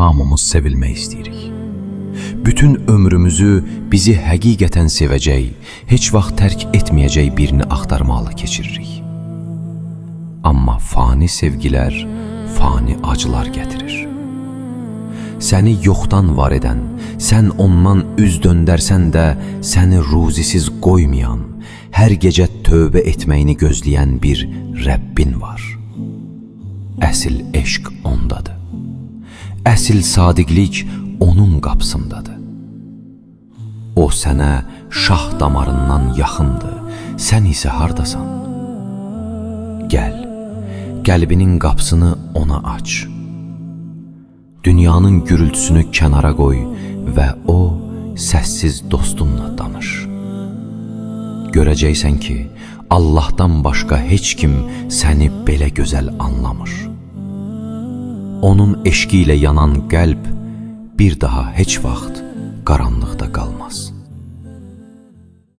hamımız sevilmək istəyirik. Bütün ömrümüzü bizi həqiqətən sevəcək, heç vaxt tərk etməyəcək birini axtarmaqla keçiririk. Amma fani sevgilər, fani acılar gətirir. Səni yoxdan var edən, sən ondan üz döndərsən də səni ruzisiz qoymayan, hər gecə tövbə etməyini gözləyən bir Rəbbin var. Əsil eşq ondadır. Əsil sadiqlik onun qapısındadır. O sənə şah damarından yaxındır, sən isə hardasan? Gəl, qəlbinin qapısını ona aç. Dünyanın gürültüsünü kənara qoy və o səssiz dostunla danış. Görəcəksən ki, Allahdan başqa heç kim səni belə gözəl anlamır. Onun eşqi ilə yanan qəlb bir daha heç vaxt qaranlıqda qalmaz.